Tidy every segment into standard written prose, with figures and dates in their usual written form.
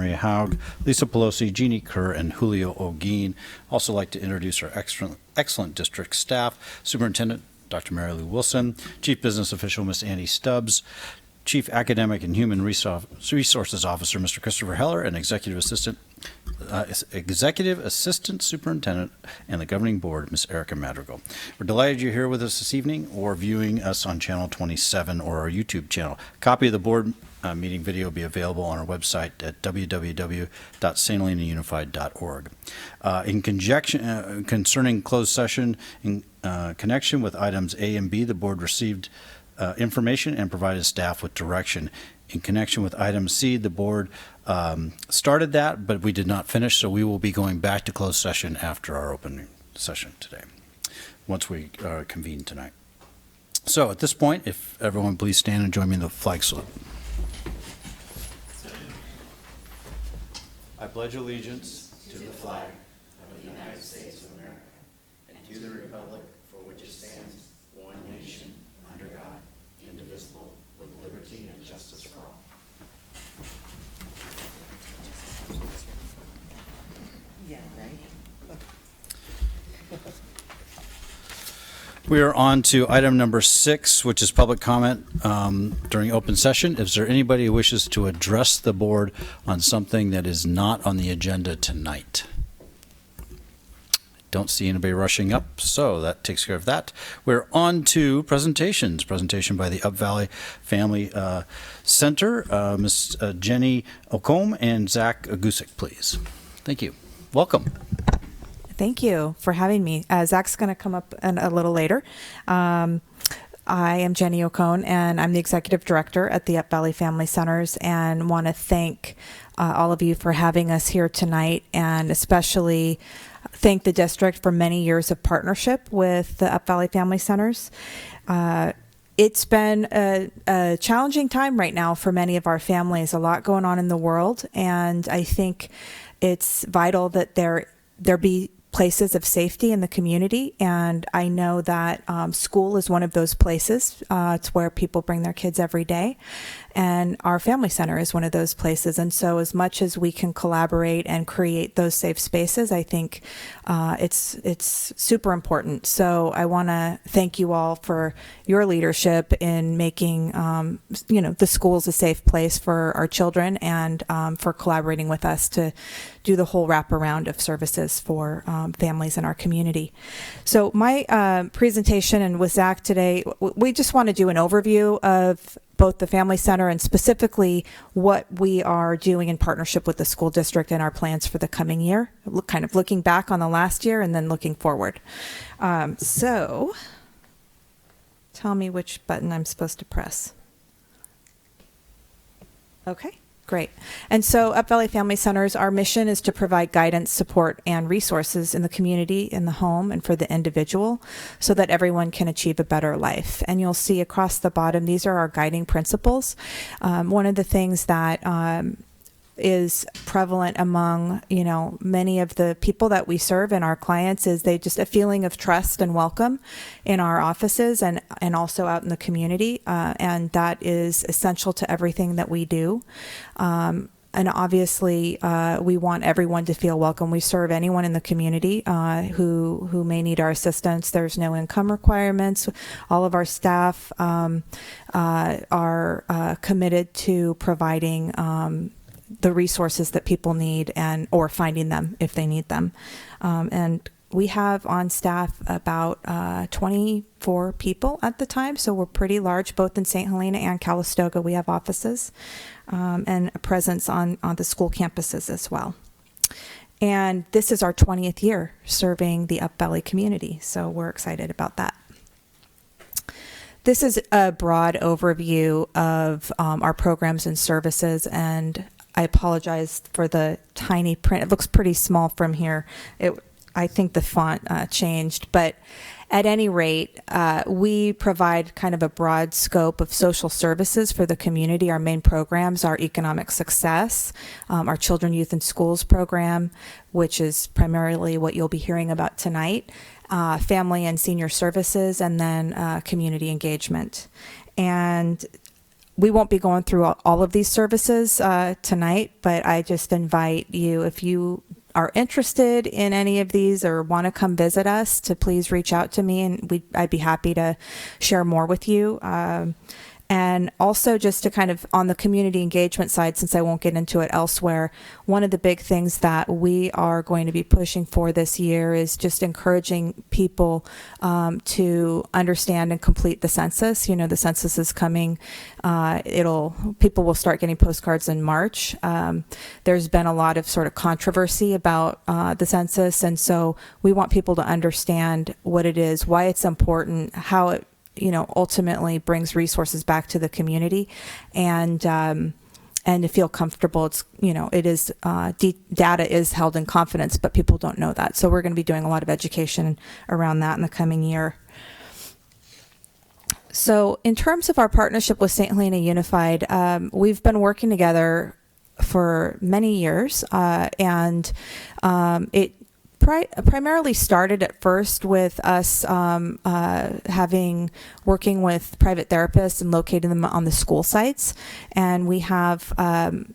Maria Haug, Lisa Pelosi, Jeannie Kerr, and Julio Ogeen. Also like to introduce our excellent district staff, Superintendent Dr. Mary Lou Wilson, Chief Business Official Ms. Andy Stubbs, Chief Academic and Human Resources Officer Mr. Christopher Heller, and Executive Assistant Superintendent and the Governing Board, Ms. Erica Madrigal. We're delighted you're here with us this evening or viewing us on Channel 27 or our YouTube channel. A copy of the board meeting video will be available on our website at www.stalenaunified.org. In conjunction concerning closed session, in connection with items A and B, the board received information and provided staff with direction. In connection with item C, the board started that, but we did not finish, so we will be going back to closed session after our open session today, once we convene tonight. So at this point, if everyone please stand and join me in the flag salute. I pledge allegiance to the flag of the United States of America and to the republic for which it stands, one nation, under God, indivisible, with liberty and justice for all. Yeah, right. We are on to item number 6, which is public comment during open session. Is there anybody who wishes to address the board on something that is not on the agenda tonight? Don't see anybody rushing up, so that takes care of that. We're on to presentations. Presentation by the Up Valley Family Center. Ms. Jenny Ocombe and Zach Gusick, please. Thank you. Welcome. Thank you for having me. Zach's going to come up a little later. I am Jenny Ocone, and I'm the Executive Director at the Up Valley Family Centers, and want to thank all of you for having us here tonight, and especially thank the district for many years of partnership with the Up Valley Family Centers. It's been a challenging time right now for many of our families, a lot going on in the world, and I think it's vital that there be places of safety in the community, and I know that school is one of those places. It's where people bring their kids every day, and our family center is one of those places. And so as much as we can collaborate and create those safe spaces, I think it's super important. So I want to thank you all for your leadership in making the schools a safe place for our children, and for collaborating with us to do the whole wraparound of services for families in our community. So my presentation, and with Zach today, we just want to do an overview of both the Family Center and specifically what we are doing in partnership with the school district and our plans for the coming year, kind of looking back on the last year and then looking forward. So tell me which button I'm supposed to press. Okay. Great. And so Up Valley Family Centers, our mission is to provide guidance, support, and resources in the community, in the home, and for the individual so that everyone can achieve a better life. And you'll see across the bottom, these are our guiding principles. One of the things that is prevalent among, many of the people that we serve and our clients is they just a feeling of trust and welcome in our offices and also out in the community. And that is essential to everything that we do. And obviously, we want everyone to feel welcome. We serve anyone in the community who may need our assistance. There's no income requirements. All of our staff are committed to providing the resources that people need or finding them if they need them. And we have on staff about 24 people at the time, so we're pretty large, both in St. Helena and Calistoga. We have offices and a presence on the school campuses as well. And this is our 20th year serving the Up Valley community, so we're excited about that. This is a broad overview of our programs and services, and I apologize for the tiny print. It looks pretty small from here. I think the font changed, but at any rate, we provide kind of a broad scope of social services for the community. Our main programs are Economic Success, our Children, Youth, and Schools program, which is primarily what you'll be hearing about tonight, Family and Senior Services, and then Community Engagement. And we won't be going through all of these services tonight, but I just invite you, if you are interested in any of these or want to come visit us, to please reach out to me, and I'd be happy to share more with you. And also, just to kind of on the community engagement side, since I won't get into it elsewhere, one of the big things that we are going to be pushing for this year is just encouraging people to understand and complete the census. You know, the census is coming. People will start getting postcards in March. There's been a lot of sort of controversy about the census, and so we want people to understand what it is, why it's important, how it ultimately brings resources back to the community, and to feel comfortable. It's, it is, data is held in confidence, but people don't know that. So we're going to be doing a lot of education around that in the coming year. So in terms of our partnership with St. Helena Unified, we've been working together for many years, and it primarily started at first with us working with private therapists and locating them on the school sites, and we have had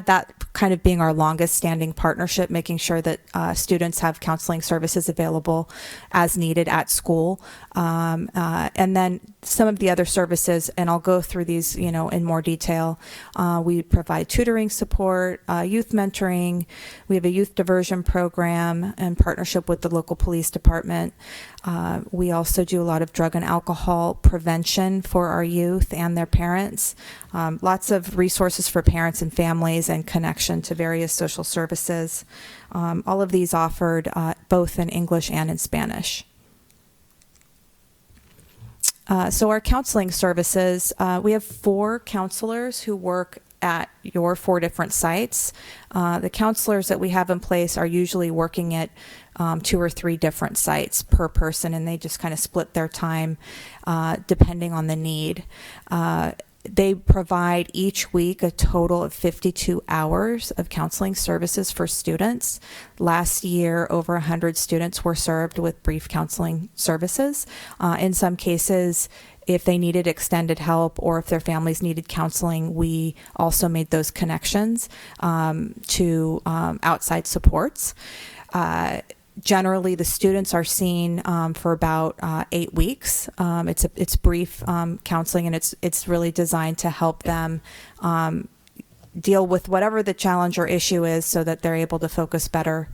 that kind of being our longest standing partnership, making sure that students have counseling services available as needed at school, and then some of the other services, and I'll go through these in more detail. We provide tutoring support, youth mentoring. We have a youth diversion program in partnership with the local police department. We also do a lot of drug and alcohol prevention for our youth and their parents. Lots of resources for parents and families, and connection to various social services. All of these offered both in English and in Spanish. So our counseling services, we have 4 counselors who work at your 4 different sites. The counselors that we have in place are usually working at 2 or 3 different sites per person, and they just kind of split their time depending on the need. They provide each week a total of 52 hours of counseling services for students. Last year, over 100 students were served with brief counseling services. In some cases, if they needed extended help or if their families needed counseling, we also made those connections to outside supports. Generally, the students are seen for about 8 weeks. It's brief counseling, and it's really designed to help them deal with whatever the challenge or issue is, so that they're able to focus better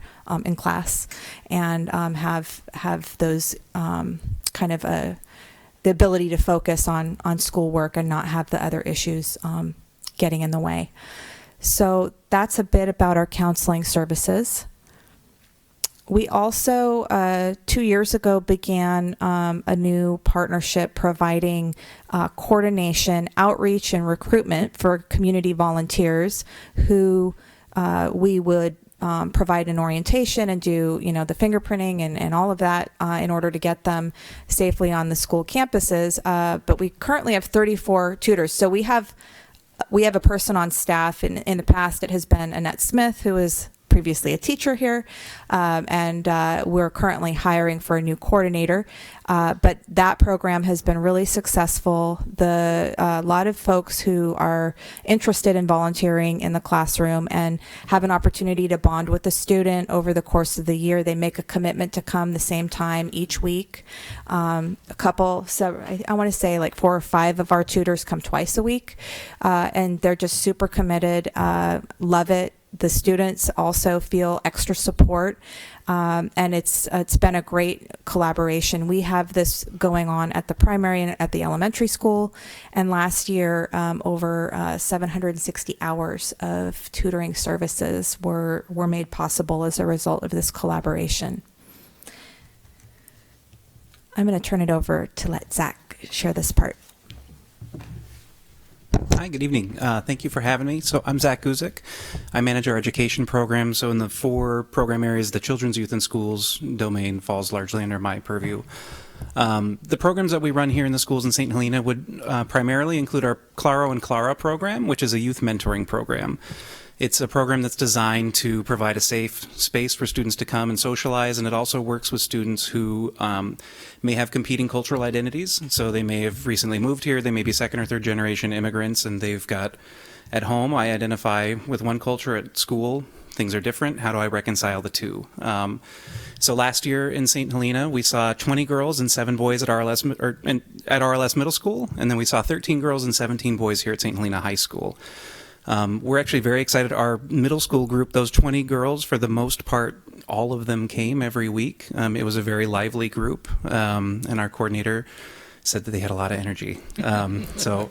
in class and have those kind of the ability to focus on schoolwork and not have the other issues getting in the way. So that's a bit about our counseling services. We also, 2 years ago, began a new partnership providing coordination, outreach, and recruitment for community volunteers who we would provide an orientation and do, the fingerprinting and all of that in order to get them safely on the school campuses. But we currently have 34 tutors. So we have a person on staff. In the past, it has been Annette Smith, who is previously a teacher here, and we're currently hiring for a new coordinator. But that program has been really successful. A lot of folks who are interested in volunteering in the classroom and have an opportunity to bond with the student over the course of the year, they make a commitment to come the same time each week. I want to say like 4 or 5 of our tutors come twice a week, and they're just super committed, love it. The students also feel extra support, and it's been a great collaboration. We have this going on at the primary and at the elementary school, and last year over 760 hours of tutoring services were made possible as a result of this collaboration. I'm going to turn it over to let Zach share this part. Hi, good evening. Thank you for having me. So I'm Zach Guzik. I manage our education program. So in the 4 program areas, the Children's Youth and Schools domain falls largely under my purview. The programs that we run here in the schools in St. Helena would primarily include our Claro and Clara program, which is a youth mentoring program. It's a program that's designed to provide a safe space for students to come and socialize, and it also works with students who may have competing cultural identities. So they may have recently moved here, they may be second or third generation immigrants, and they've got, at home, I identify with one culture, at school, things are different. How do I reconcile the two? So last year in St. Helena, we saw 20 girls and 7 boys at RLS Middle School, and then we saw 13 girls and 17 boys here at St. Helena High School. We're actually very excited. Our middle school group, those 20 girls, for the most part, all of them came every week. It was a very lively group, and our coordinator said that they had a lot of energy. So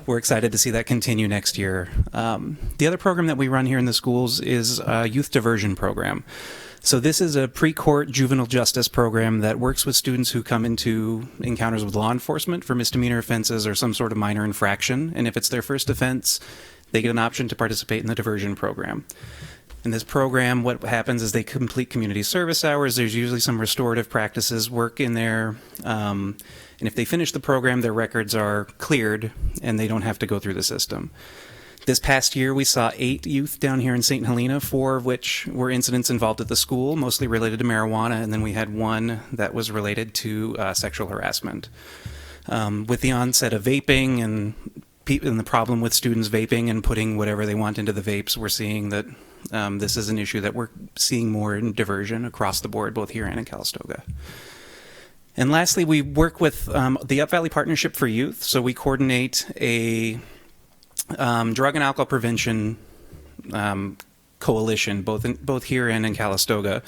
we're excited to see that continue next year. The other program that we run here in the schools is a youth diversion program. So this is a pre-court juvenile justice program that works with students who come into encounters with law enforcement for misdemeanor offenses or some sort of minor infraction. And if it's their first offense, they get an option to participate in the diversion program. In this program, what happens is they complete community service hours. There's usually some restorative practices work in there. And if they finish the program, their records are cleared and they don't have to go through the system. This past year, we saw 8 youth down here in St. Helena, 4 of which were incidents involved at the school, mostly related to marijuana, and then we had 1 that was related to sexual harassment. With the onset of vaping and the problem with students vaping and putting whatever they want into the vapes, we're seeing that this is an issue that we're seeing more in diversion across the board, both here and in Calistoga. And lastly, we work with the Up Valley Partnership for Youth. So we coordinate a drug and alcohol prevention coalition, both here and in Calistoga,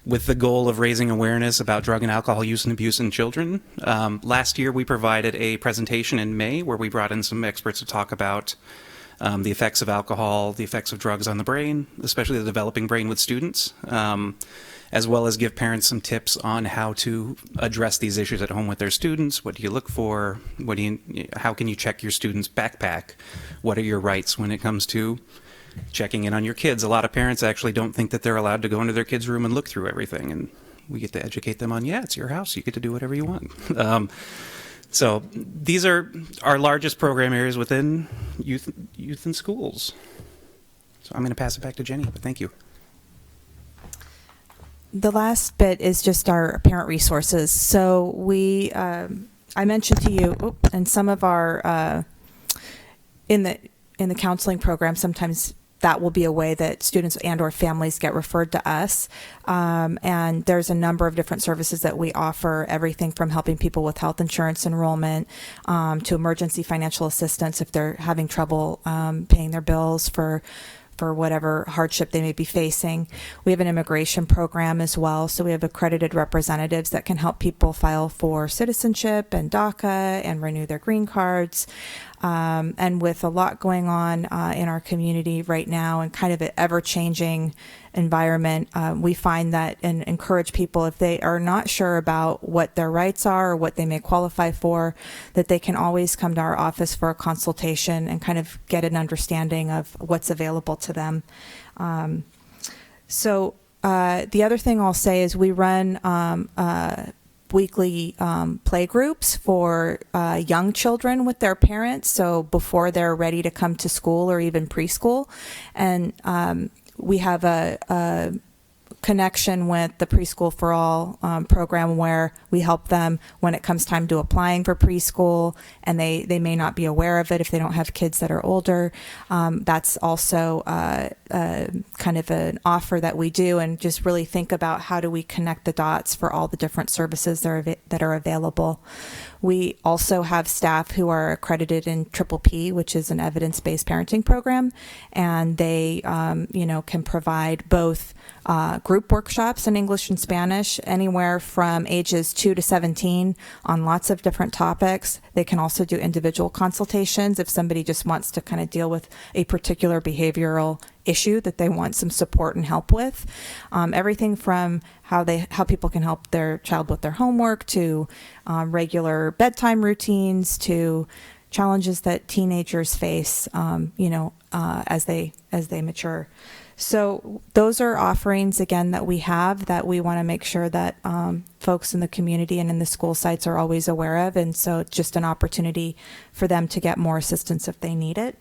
with the goal of raising awareness about drug and alcohol use and abuse in children. Last year, we provided a presentation in May where we brought in some experts to talk about the effects of alcohol, the effects of drugs on the brain, especially the developing brain with students, as well as give parents some tips on how to address these issues at home with their students. What do you look for? How can you check your student's backpack? What are your rights when it comes to checking in on your kids? A lot of parents actually don't think that they're allowed to go into their kids' room and look through everything, and we get to educate them on, yeah, it's your house, you get to do whatever you want. So these are our largest program areas within youth and schools. So I'm going to pass it back to Jenny, but thank you. The last bit is just our parent resources. So we, I mentioned to you, and some of our, in the counseling program, sometimes that will be a way that students and or families get referred to us. And there's a number of different services that we offer, everything from helping people with health insurance enrollment to emergency financial assistance if they're having trouble paying their bills for whatever hardship they may be facing. We have an immigration program as well, so we have accredited representatives that can help people file for citizenship and DACA and renew their green cards. And with a lot going on in our community right now and kind of an ever-changing environment, we find that and encourage people, if they are not sure about what their rights are or what they may qualify for, that they can always come to our office for a consultation and kind of get an understanding of what's available to them. So the other thing I'll say is we run weekly play groups for young children with their parents, so before they're ready to come to school or even preschool. And we have a connection with the Preschool for All program where we help them when it comes time to applying for preschool, and they may not be aware of it if they don't have kids that are older. That's also kind of an offer that we do, and just really think about how do we connect the dots for all the different services that are available. We also have staff who are accredited in Triple P, which is an evidence-based parenting program, and they, can provide both group workshops in English and Spanish, anywhere from ages 2 to 17 on lots of different topics. They can also do individual consultations if somebody just wants to kind of deal with a particular behavioral issue that they want some support and help with. Everything from how people can help their child with their homework to regular bedtime routines to challenges that teenagers face, as they mature. So those are offerings, again, that we have that we want to make sure that folks in the community and in the school sites are always aware of. And so it's just an opportunity for them to get more assistance if they need it.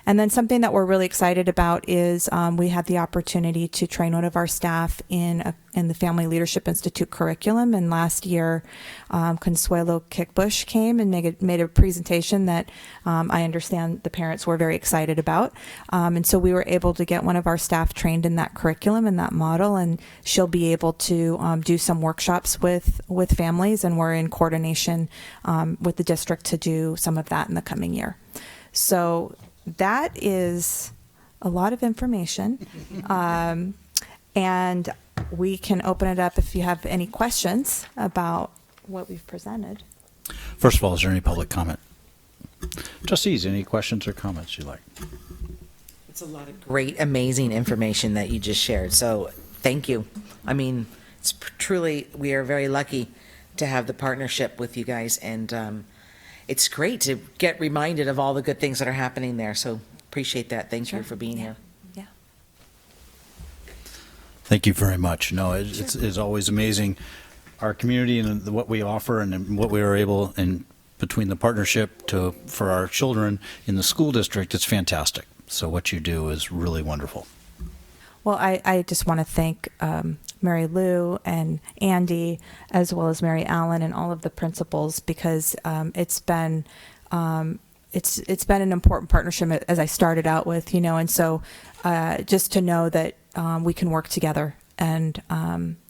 And then something that we're really excited about is we had the opportunity to train one of our staff in the Family Leadership Institute curriculum. And last year, Consuelo Kickbush came and made a presentation that I understand the parents were very excited about. And so we were able to get one of our staff trained in that curriculum and that model, and she'll be able to do some workshops with families, and we're in coordination with the district to do some of that in the coming year. So that is a lot of information. And we can open it up if you have any questions about what we've presented. First of all, is there any public comment? Trustees, any questions or comments you'd like? It's a lot of great, amazing information that you just shared. So thank you. I mean, it's truly, we are very lucky to have the partnership with you guys. And it's great to get reminded of all the good things that are happening there. So appreciate that. Thank you for being here. Yeah. Thank you very much. No, it's always amazing, our community and what we offer and what we are able, and between the partnership for our children in the school district, it's fantastic. So what you do is really wonderful. Well, I just want to thank Mary Lou and Andy, as well as Mary Allen and all of the principals, because it's been an important partnership, as I started out with, and so just to know that we can work together, and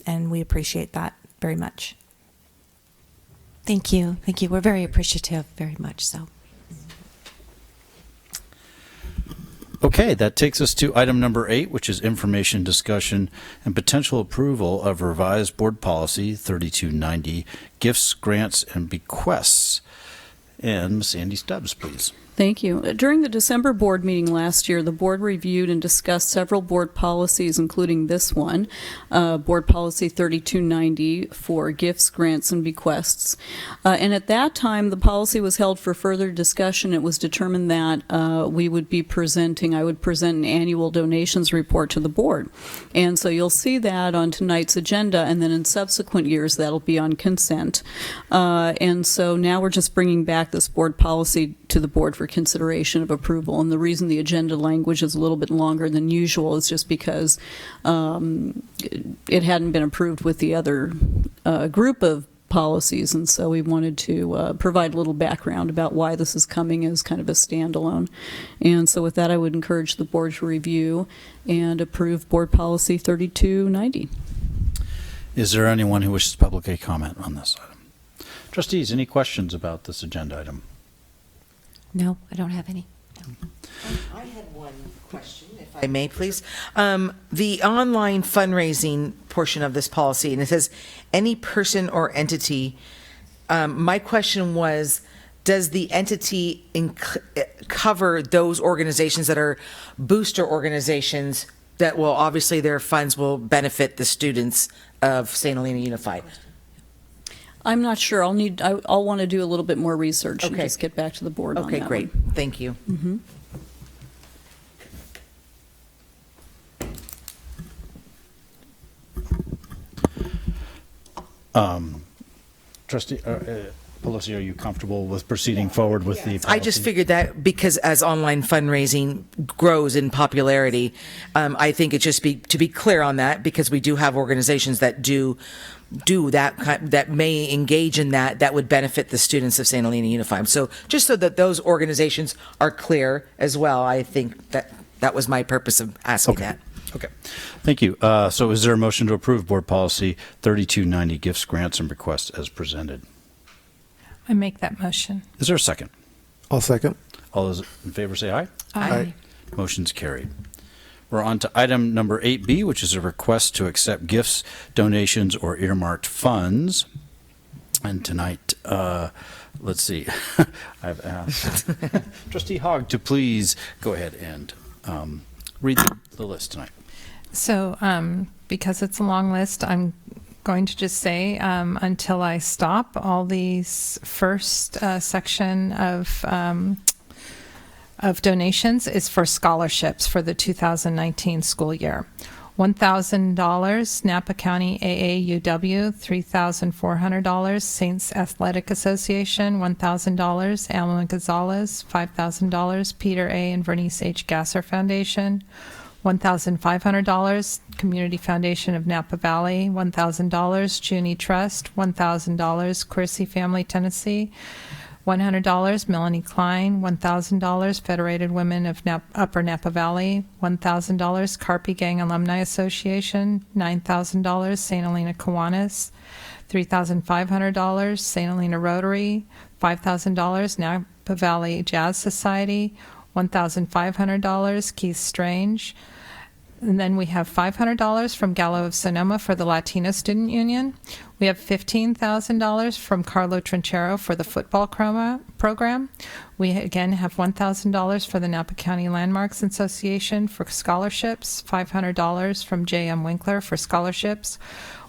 we appreciate that very much. Thank you. Thank you. We're very appreciative, very much so. Okay, that takes us to item number 8, which is information, discussion, and potential approval of revised board policy 3290, gifts, grants, and bequests. And Ms. Andy Stubbs, please. Thank you. During the December board meeting last year, the board reviewed and discussed several board policies, including this one, Board Policy 3290 for gifts, grants, and bequests. And at that time, the policy was held for further discussion. It was determined that I would present an annual donations report to the board. And so you'll see that on tonight's agenda, and then in subsequent years, that'll be on consent. And so now we're just bringing back this board policy to the board for consideration of approval. And the reason the agenda language is a little bit longer than usual is just because it hadn't been approved with the other group of policies. And so we wanted to provide a little background about why this is coming as kind of a standalone. And so with that, I would encourage the board to review and approve Board Policy 3290. Is there anyone who wishes to publicly comment on this item? Trustees, any questions about this agenda item? No, I don't have any. No. I had one question, if I may, please. The online fundraising portion of this policy, and it says any person or entity. My question was, does the entity cover those organizations that are booster organizations that will, obviously their funds will benefit the students of St. Helena Unified? I'm not sure. I'll want to do a little bit more research and Okay. just get back to the board on that. Okay, great. one. Thank you. Mm-hmm. Trustee Pelosi, are you comfortable with proceeding forward with the policy? I just figured that because as online fundraising grows in popularity, I think it just to be clear on that, because we do have organizations that do that that may engage in that would benefit the students of St. Helena Unified. So just so that those organizations are clear as well, I think that was my purpose of asking that. Okay. Thank you. So is there a motion to approve Board Policy 3290, gifts, grants, and bequests as presented? I make that motion. Is there a second? I'll second. All those in favor say aye. Aye. Motion's carried. We're on to item number 8B, which is a request to accept gifts, donations, or earmarked funds. And tonight, let's see, I've asked Trustee Hogg to please go ahead and read the list tonight. So because it's a long list, I'm going to just say until I stop, all these first section of donations is for scholarships for the 2019 school year. $1,000 Napa County AAUW, $3,400 Saints Athletic Association, $1,000 Alma Gonzalez, $5,000 Peter A. and Vernice H. Gasser Foundation, $1,500 Community Foundation of Napa Valley, $1,000 Junie Trust, $1,000 Quercy Family Tennessee, $100 Melanie Klein, $1,000 Federated Women of Upper Napa Valley, $1,000 Carpi Gang Alumni Association, $9,000 St. Helena Kiwanis, $3,500 St. Helena Rotary, $5,000 Napa Valley Jazz Society, $1,500 Keith Strange. And then we have $500 from Gallo of Sonoma for the Latino Student Union. We have $15,000 from Carlo Trinchero for the football program. We again have $1,000 for the Napa County Landmarks Association for scholarships, $500 from J.M. Winkler for scholarships,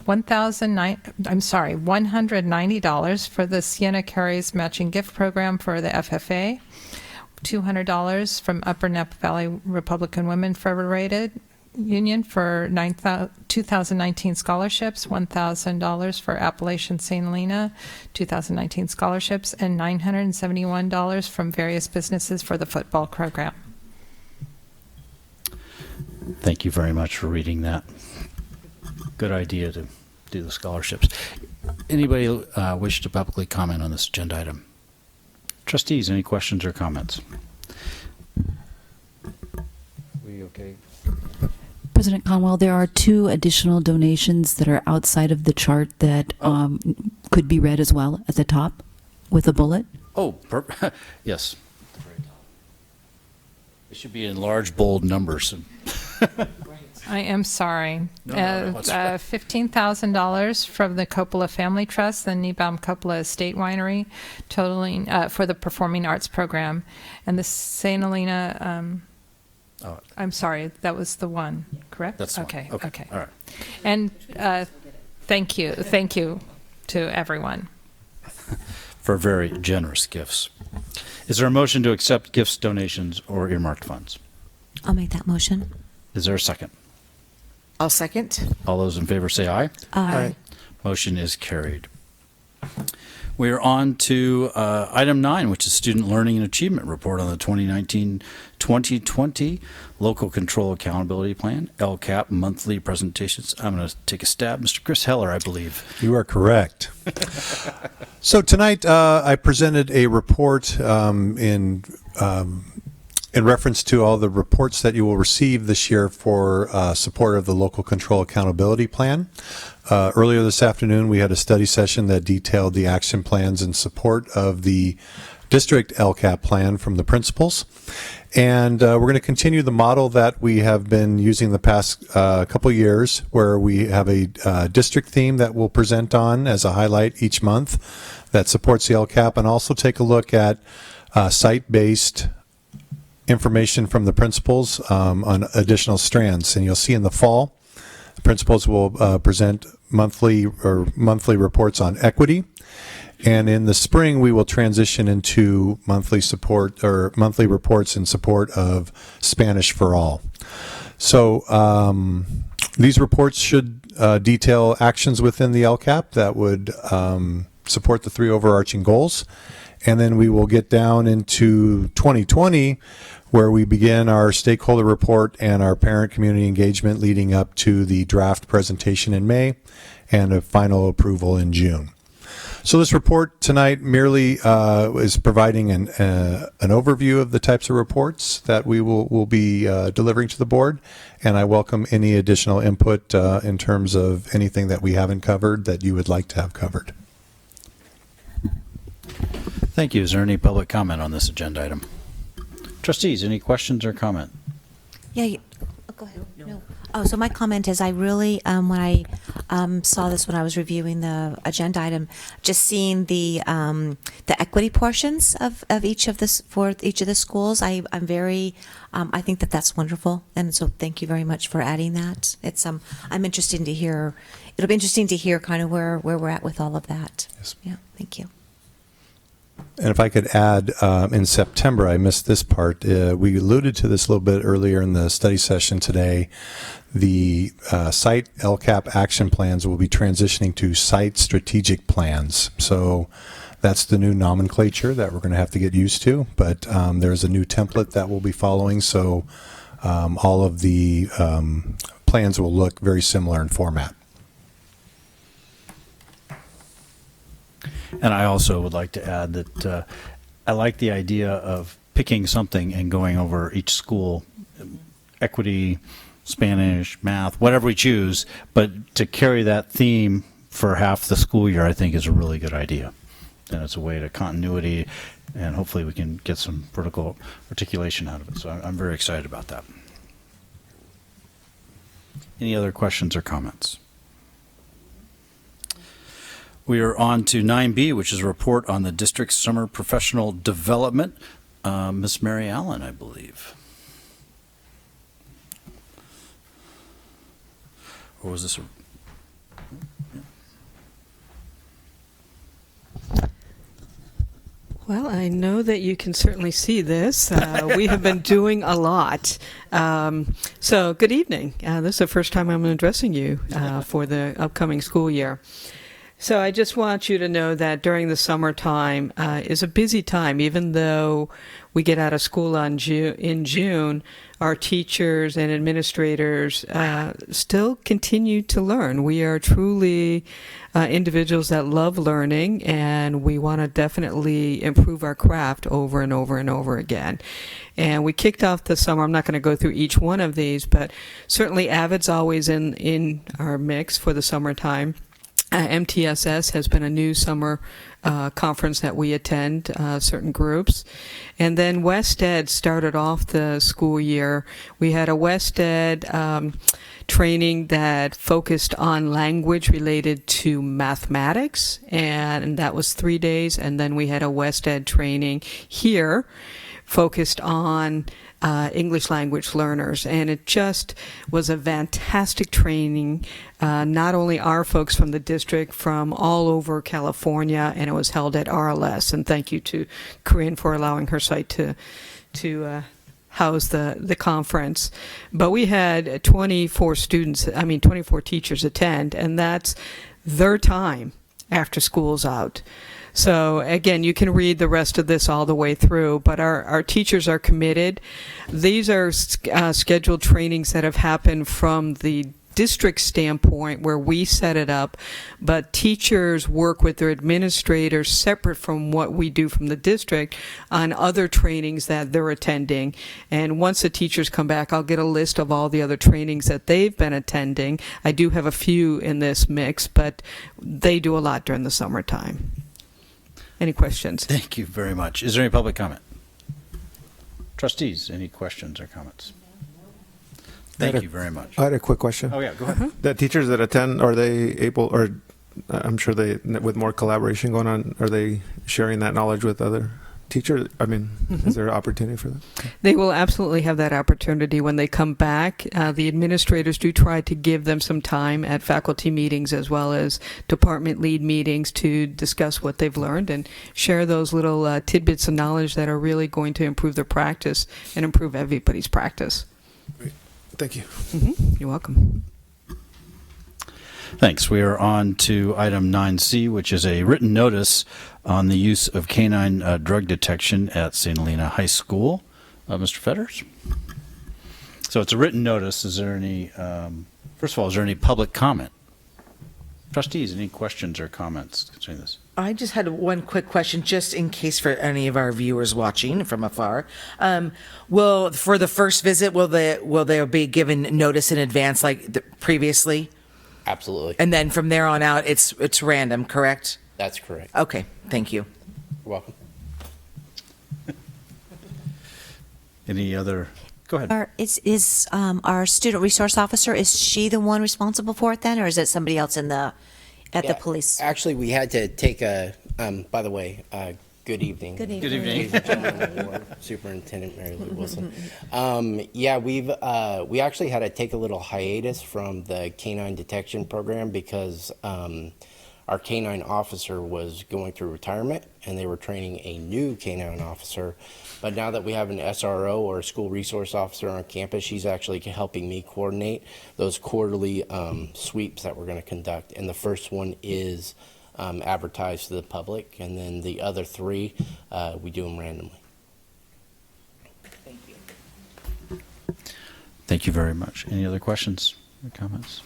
$190 for the Siena Carries Matching Gift Program for the FFA, $200 from Upper Napa Valley Republican Women Federated Union for 2019 scholarships, $1,000 for Appalachian St. Helena 2019 scholarships, and $971 from various businesses for the football program. Thank you very much for reading that. Good idea to do the scholarships. Anybody wish to publicly comment on this agenda item? Trustees, any questions or comments? We okay? President Conwell, there are 2 additional donations that are outside of the chart that could be read as well at the top with a bullet. Oh, yes. It should be in large, bold numbers. I am sorry. No, that's right. $15,000 from the Coppola Family Trust, the Niebaum Coppola Estate Winery, totaling for the Performing Arts Program. And the St. Helena, I'm sorry, that was the one, correct? That's the one. Okay. All right. And thank you to everyone. For very generous gifts. Is there a motion to accept gifts, donations, or earmarked funds? I'll make that motion. Is there a second? I'll second. All those in favor say aye. Aye. Motion is carried. We are on to item 9, which is Student Learning and Achievement Report on the 2019-2020 Local Control Accountability Plan, LCAP monthly presentations. I'm going to take a stab. Mr. Chris Heller, I believe. You are correct. So tonight I presented a report in reference to all the reports that you will receive this year for support of the Local Control Accountability Plan. Earlier this afternoon, we had a study session that detailed the action plans in support of the district LCAP plan from the principals. And we're going to continue the model that we have been using the past couple years, where we have a district theme that we'll present on as a highlight each month that supports the LCAP, and also take a look at site-based information from the principals on additional strands. And you'll see in the fall, the principals will present monthly reports on equity. And in the spring, we will transition into monthly reports in support of Spanish for All. So these reports should detail actions within the LCAP that would support the 3 overarching goals. And then we will get down into 2020, where we begin our stakeholder report and our parent community engagement leading up to the draft presentation in May and a final approval in June. So this report tonight merely is providing an overview of the types of reports that we will be delivering to the board, and I welcome any additional input in terms of anything that we haven't covered that you would like to have covered. Thank you. Is there any public comment on this agenda item? Trustees, any questions or comment? Yeah. Go ahead. No. Oh, so my comment is I really, when I saw this when I was reviewing the agenda item, just seeing the equity portions of each of this for each of the schools, I'm very, I think that's wonderful, and so thank you very much for adding that. It's I'm interested to hear. It'll be interesting to hear kind of where we're at with all of that. Yes. Yeah. Thank you. And if I could add, in September, I missed this part. We alluded to this a little bit earlier in the study session today. The site LCAP action plans will be transitioning to site strategic plans. So that's the new nomenclature that we're going to have to get used to. But there's a new template that we'll be following. So all of the plans will look very similar in format. And I also would like to add that I like the idea of picking something and going over each school, equity, Spanish, math, whatever we choose, but to carry that theme for half the school year, I think is a really good idea. And it's a way to continuity, and hopefully we can get some vertical articulation out of it. So I'm very excited about that. Any other questions or comments? We are on to 9B, which is a report on the district's summer professional development. Ms. Mary Allen, I believe. Or was this a... Well, I know that you can certainly see this. We have been doing a lot. So good evening. This is the first time I'm addressing you for the upcoming school year. So I just want you to know that during the summertime is a busy time. Even though we get out of school in June, our teachers and administrators still continue to learn. We are truly individuals that love learning, and we want to definitely improve our craft over and over and over again. And we kicked off the summer. I'm not going to go through each one of these, but certainly AVID's always in our mix for the summertime. MTSS has been a new summer conference that we attend, certain groups. And then West Ed started off the school year. We had a West Ed training that focused on language related to mathematics, and that was 3 days. And then we had a West Ed training here focused on English language learners, and it just was a fantastic training. Not only our folks from the district, from all over California, and it was held at RLS. And thank you to Corinne for allowing her site to house the conference. But we had 24 teachers attend, and that's their time after school's out. So again, you can read the rest of this all the way through, but our teachers are committed. These are scheduled trainings that have happened from the district standpoint where we set it up, but teachers work with their administrators separate from what we do from the district on other trainings that they're attending. And once the teachers come back, I'll get a list of all the other trainings that they've been attending. I do have a few in this mix, but they do a lot during the summertime. Any questions? Thank you very much. Is there any public comment? Trustees, any questions or comments? Thank you very much. I had a quick question. Oh, yeah, go ahead. The teachers that attend, are they able, or I'm sure they, with more collaboration going on, are they sharing that knowledge with other teachers? I mean, is there an opportunity for that? They will absolutely have that opportunity when they come back. The administrators do try to give them some time at faculty meetings as well as department lead meetings to discuss what they've learned and share those little tidbits of knowledge that are really going to improve their practice and improve everybody's practice. Great. Thank you. You're welcome. Thanks. We are on to item 9C, which is a written notice on the use of canine drug detection at St. Helena High School. Mr. Fetters? So it's a written notice. Is there any, first of all, is there any public comment? Trustees, any questions or comments concerning this? I just had one quick question, just in case for any of our viewers watching from afar. For the first visit, will they be given notice in advance like previously? Absolutely. And then from there on out, it's random, correct? That's correct. Okay, thank you. You're welcome. Any other? Go ahead. Is our student resource officer, is she the one responsible for it then, or is it somebody else at the police? Actually, we had to take a, by the way, good evening. Good evening. Good evening. Ladies and gentlemen of the board, Superintendent Mary Lou Wilson. We actually had to take a little hiatus from the canine detection program because our K-9 officer was going through retirement, and they were training a new K-9 officer. But now that we have an SRO, or a school resource officer, on campus, she's actually helping me coordinate those quarterly sweeps that we're going to conduct. And the first one is advertised to the public, and then the other 3, we do them randomly. Thank you. Thank you very much. Any other questions or comments?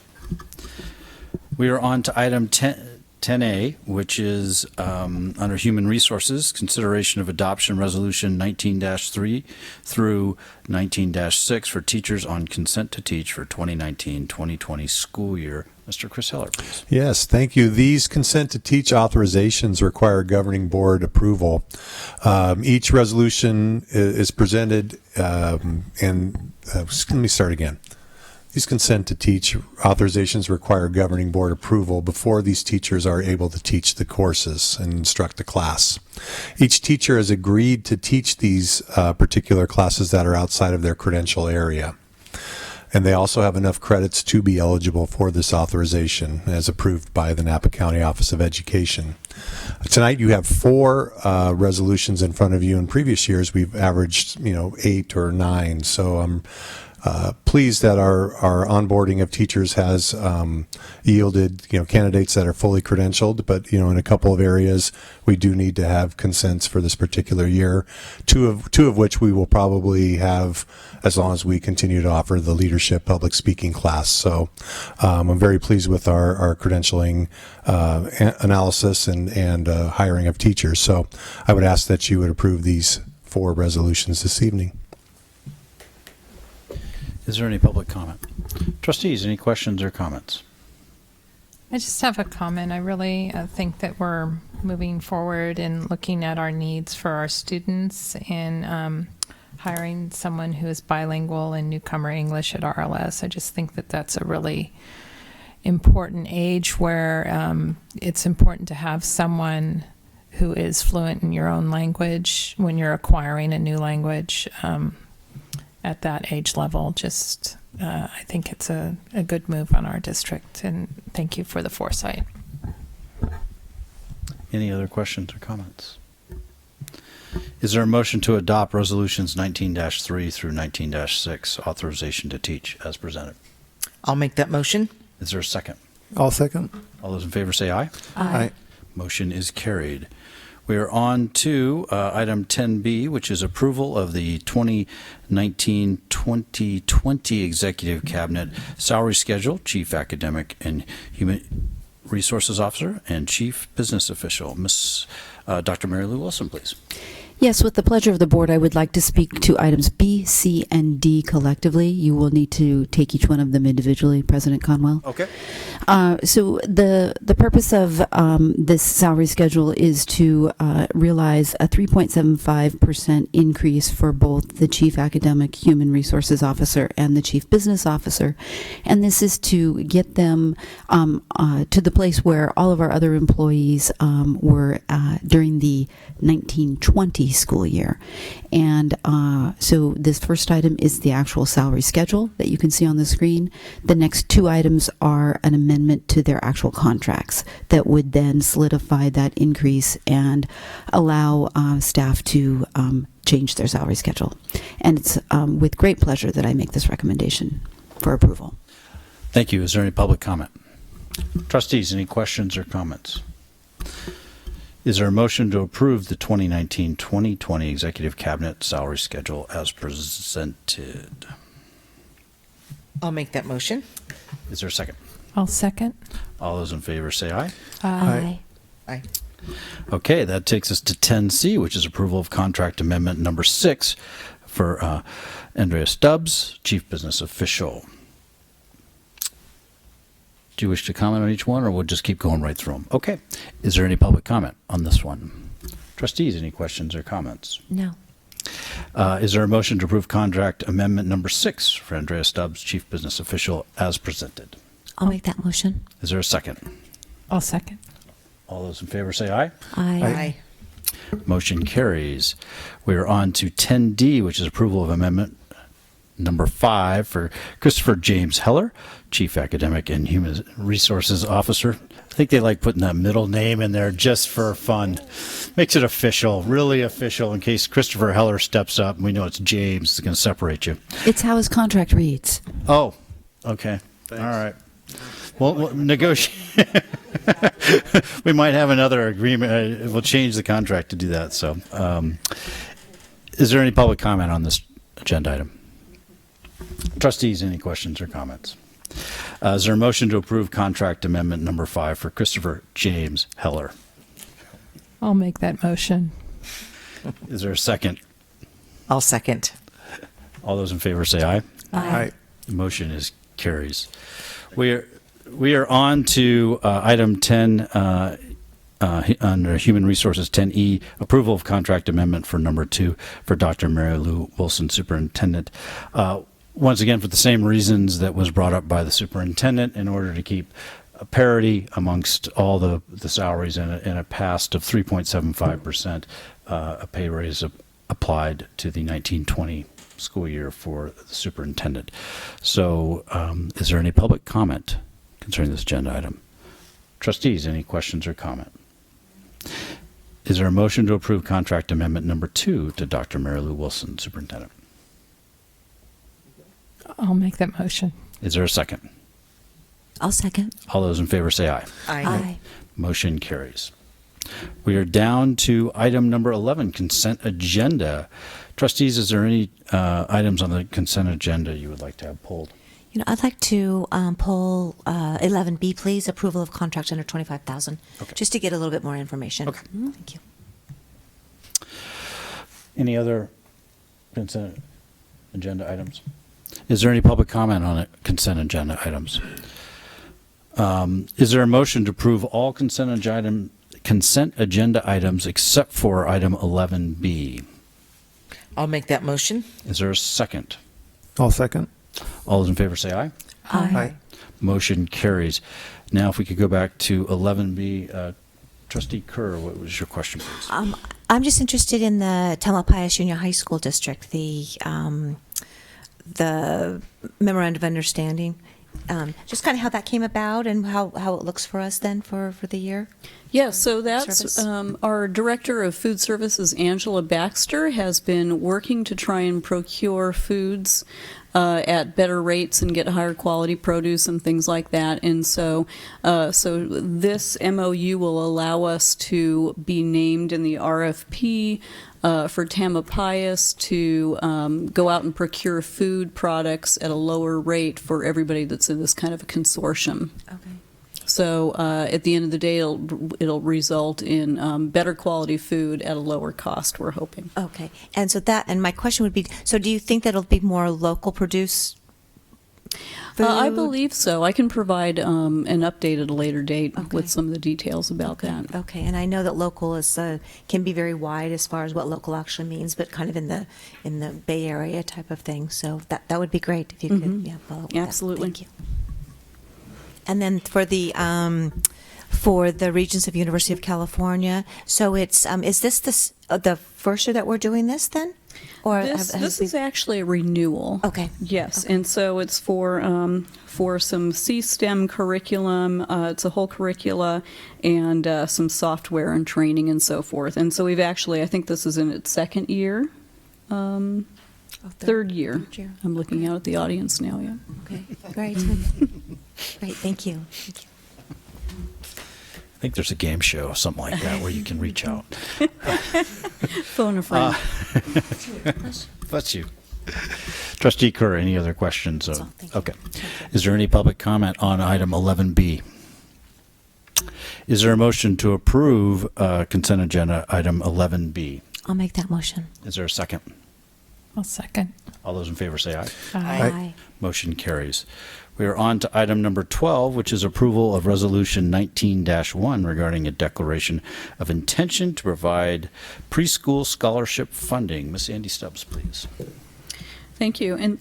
We are on to item 10A, which is under Human Resources, consideration of adoption resolution 19-3 through 19-6 for teachers on consent to teach for 2019-2020 school year. Mr. Chris Heller, please. Yes, thank you. These consent to teach authorizations require governing board approval. Each resolution is presented, let me start again. These consent to teach authorizations require governing board approval before these teachers are able to teach the courses and instruct the class. Each teacher has agreed to teach these particular classes that are outside of their credential area. And they also have enough credits to be eligible for this authorization as approved by the Napa County Office of Education. Tonight you have 4 resolutions in front of you. In previous years we've averaged 8 or 9. So I'm pleased that our onboarding of teachers has yielded candidates that are fully credentialed, but in a couple of areas we do need to have consents for this particular year, two of which we will probably have as long as we continue to offer the leadership public speaking class. So I'm very pleased with our credentialing analysis and hiring of teachers. So I would ask that you would approve these 4 resolutions this evening. Is there any public comment? Trustees, any questions or comments? I just have a comment. I really think that we're moving forward in looking at our needs for our students and hiring someone who is bilingual in newcomer English at RLS. I just think that that's a really important age where it's important to have someone who is fluent in your own language when you're acquiring a new language at that age level. Just I think it's a good move on our district, and thank you for the foresight. Any other questions or comments? Is there a motion to adopt resolutions 19-3 through 19-6, authorization to teach, as presented? I'll make that motion. Is there a second? I'll second. All those in favor say aye. Aye. Motion is carried. We are on to item 10B, which is approval of the 2019-2020 Executive Cabinet salary schedule, Chief Academic and Human Resources Officer and Chief Business Official. Dr. Mary Lou Wilson, please. Yes, with the pleasure of the board, I would like to speak to items B, C, and D collectively. You will need to take each one of them individually, President Conwell. Okay. So the purpose of this salary schedule is to realize a 3.75% increase for both the Chief Academic Human Resources Officer and the Chief Business Officer. And this is to get them to the place where all of our other employees were during the 1920 school year. And so this first item is the actual salary schedule that you can see on the screen. The next 2 items are an amendment to their actual contracts that would then solidify that increase and allow staff to change their salary schedule. And it's with great pleasure that I make this recommendation for approval. Thank you. Is there any public comment? Trustees, any questions or comments? Is there a motion to approve the 2019-2020 Executive Cabinet salary schedule as presented? I'll make that motion. Is there a second? I'll second. All those in favor say aye. Aye. Aye. Okay, that takes us to 10C, which is approval of contract amendment number 6 for Andrea Stubbs, Chief Business Official. Do you wish to comment on each one, or we'll just keep going right through them? Okay. Is there any public comment on this one? Trustees, any questions or comments? No. Is there a motion to approve contract amendment number 6 for Andrea Stubbs, Chief Business Official, as presented? I'll make that motion. Is there a second? I'll second. All those in favor say aye. Aye. Motion carries. We are on to 10D, which is approval of amendment number 5 for Christopher James Heller, Chief Academic and Human Resources Officer. I think they like putting that middle name in there just for fun. Makes it official, really official, in case Christopher Heller steps up and we know it's James. It's going to separate you. It's how his contract reads. Oh, okay. All right. Well, we'll negotiate. We might have another agreement. We'll change the contract to do that. So, is there any public comment on this agenda item? Trustees, any questions or comments? Is there a motion to approve contract amendment number 5 for Christopher James Heller? I'll make that motion. Is there a second? I'll second. All those in favor say aye. Aye. The motion is carries. We are on to item 10 under Human Resources 10E, approval of contract amendment for number 2 for Dr. Mary Lou Wilson, Superintendent. Once again, for the same reasons that was brought up by the superintendent, in order to keep a parity amongst all the salaries in a past of 3.75%, a pay raise applied to the 1920 school year for the superintendent. So is there any public comment concerning this agenda item? Trustees, any questions or comment? Is there a motion to approve contract amendment number 2 to Dr. Mary Lou Wilson, Superintendent? I'll make that motion. Is there a second? I'll second. All those in favor say aye. Aye. Motion carries. We are down to item number 11, consent agenda. Trustees, is there any items on the consent agenda you would like to have pulled? You know, I'd like to pull 11B, please, approval of contract under 25,000, Okay. just to get a little bit more information. Okay. Thank you. Any other consent agenda items? Is there any public comment on it, consent agenda items? Is there a motion to approve all consent agenda items except for item 11B? I'll make that motion. Is there a second? I'll second. All those in favor say aye. Aye. Motion carries. Now, if we could go back to 11B, Trustee Kerr, what was your question, please? I'm just interested in the Tamalpais Union High School District, the memorandum of understanding. Just kind of how that came about and how it looks for us then for the year. Yeah, so that's Service. our Director of Food Services, Angela Baxter, has been working to try and procure foods at better rates and get higher quality produce and things like that. And so this MOU will allow us to be named in the RFP for Tamalpais to go out and procure food products at a lower rate for everybody that's in this kind of a consortium. Okay. So at the end of the day, it'll result in better quality food at a lower cost, we're hoping. Okay. And my question would be, so do you think that it'll be more local produce food? I believe so. I can provide an update at a later date Okay. with some of the details about that. Okay, and I know that local is can be very wide as far as what local actually means, but kind of in the Bay Area type of thing. So that would be great if you could follow up with that. Absolutely. Thank you. And then for the Regents of University of California, so it's is this the first year that we're doing this then, or This is actually a renewal. Okay. Yes, Okay. and so it's for some C-STEM curriculum. It's a whole curricula and some software and training and so forth. And so we've actually, I think this is in its second year. Third year. I'm looking out at the audience now. Yeah. Okay, great. Great, thank you. Thank you. I think there's a game show, something like that, where you can reach out. Phone a friend. That's you. Trustee Kerr, any other questions? That's all. Thank you. Okay. Is there any public comment on item 11B? Is there a motion to approve consent agenda item 11B? I'll make that motion. Is there a second? I'll second. All those in favor say aye. Aye. Motion carries. We are on to item number 12, which is approval of Resolution 19-1 regarding a declaration of intention to provide preschool scholarship funding. Miss Andy Stubbs, please. Thank you. And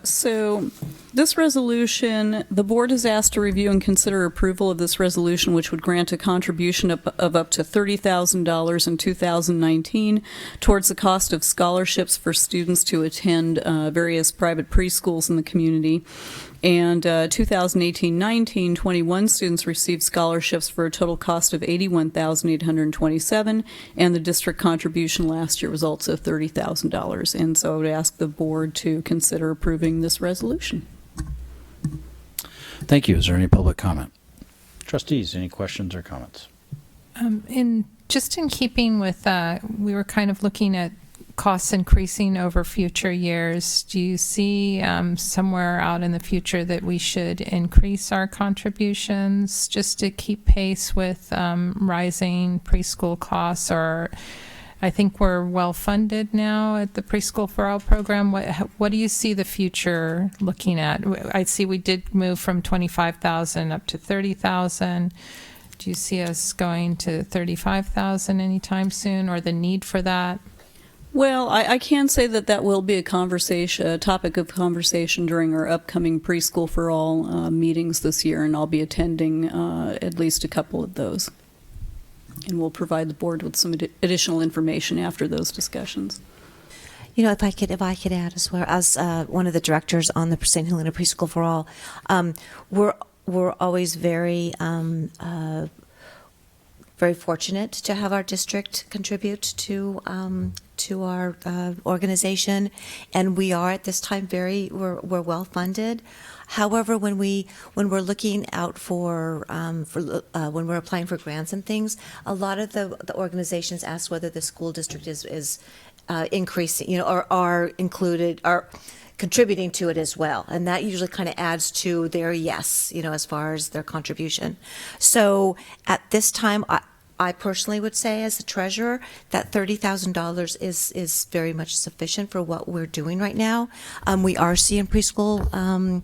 so this resolution, the board is asked to review and consider approval of this resolution, which would grant a contribution of up to $30,000 in 2019 towards the cost of scholarships for students to attend various private preschools in the community. And 2018-19, 21 students received scholarships for a total cost of $81,827, and the district contribution last year was also $30,000. And so I would ask the board to consider approving this resolution. Thank you. Is there any public comment? Trustees, any questions or comments? In keeping with, we were kind of looking at costs increasing over future years. Do you see somewhere out in the future that we should increase our contributions just to keep pace with rising preschool costs? Or I think we're well funded now at the Preschool for All program. What do you see the future looking at? I see we did move from 25,000 up to 30,000. Do you see us going to 35,000 anytime soon, or the need for that? Well, I can say that that will be a topic of conversation during our upcoming Preschool for All meetings this year, and I'll be attending at least a couple of those. And we'll provide the board with some additional information after those discussions. You know, if I could add as well, as one of the directors on the St. Helena Preschool for All, we're always very very fortunate to have our district contribute to our organization, and we are at this time we're well funded. However, when we're looking out for when we're applying for grants and things, a lot of the organizations ask whether the school district is increasing, or are included, are contributing to it as well, and that usually kind of adds to their yes, as far as their contribution. So at this time, I personally would say, as the treasurer, that $30,000 is very much sufficient for what we're doing right now. We are seeing preschool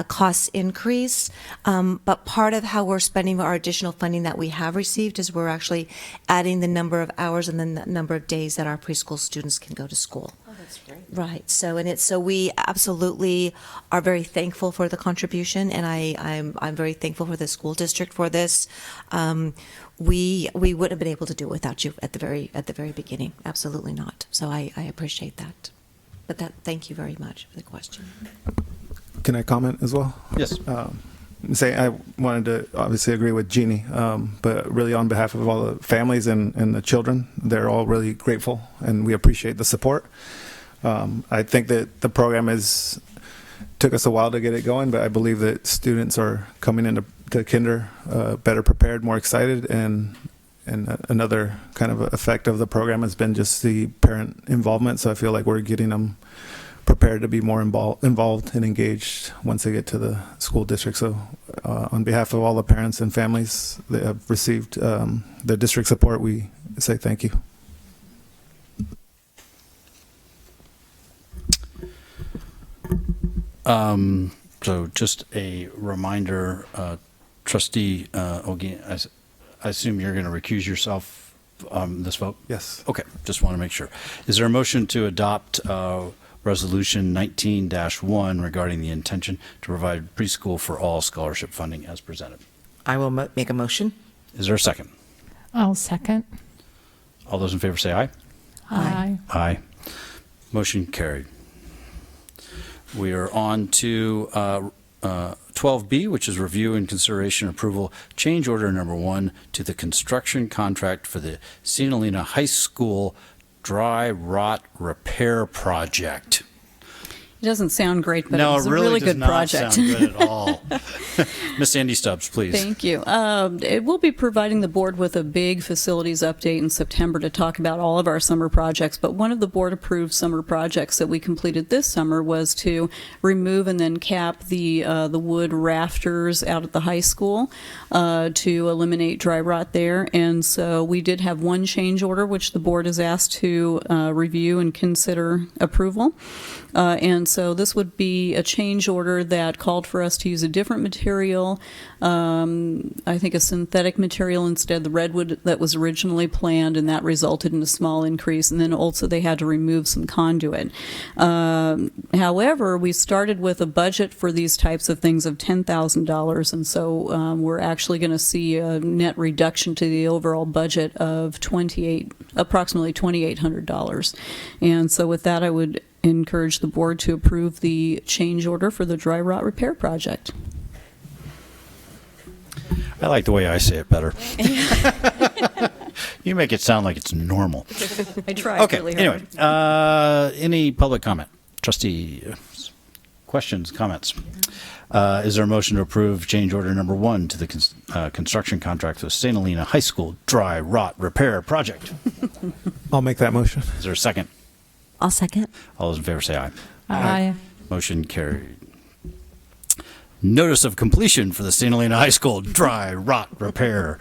costs increase, but part of how we're spending our additional funding that we have received is we're actually adding the number of hours and then the number of days that our preschool students can go to school. Oh, that's great. Right. So we absolutely are very thankful for the contribution, and I'm very thankful for the school district for this. We wouldn't have been able to do it without you at the very beginning. Absolutely not. So I appreciate that. But thank you very much for the question. Can I comment as well? Yes. I wanted to obviously agree with Jeannie, but really on behalf of all the families and the children, they're all really grateful, and we appreciate the support. I think that the program took us a while to get it going, but I believe that students are coming into kinder better prepared, more excited, and another kind of effect of the program has been just the parent involvement. So I feel like we're getting them prepared to be more involved and engaged once they get to the school district. So on behalf of all the parents and families that have received the district support, we say thank you. So just a reminder, Trustee Ogin, I assume you're going to recuse yourself on this vote? Yes. Okay, just want to make sure. Is there a motion to adopt Resolution 19-1 regarding the intention to provide preschool for all scholarship funding as presented? I will make a motion. Is there a second? I'll second. All those in favor say aye. Aye. Aye. Motion carried. We are on to 12B, which is review and consideration approval change order number 1 to the construction contract for the St. Helena High School dry rot repair project. It doesn't sound great, but No, it's it a really really does good not project. sound good at all. Miss Andy Stubbs, please. Thank you. It will be providing the board with a big facilities update in September to talk about all of our summer projects. But one of the board-approved summer projects that we completed this summer was to remove and then cap the wood rafters out at the high school to eliminate dry rot there. And so we did have one change order, which the board is asked to review and consider approval. And so this would be a change order that called for us to use a different material, I think a synthetic material instead of the redwood that was originally planned, and that resulted in a small increase. And then also they had to remove some conduit. However, we started with a budget for these types of things of $10,000, and so we're actually going to see a net reduction to the overall budget of approximately $2,800. And so with that, I would encourage the board to approve the change order for the dry rot repair project. I like the way I say it better. You make it sound like it's normal. I tried Okay, really hard. anyway, any public comment? Trustee, questions, comments? Is there a motion to approve change order number 1 to the construction contract with St. Helena High School dry rot repair project? I'll make that motion. Is there a second? I'll second. All those in favor say aye. Aye. Motion carried. Notice of completion for the St. Helena High School dry rot repair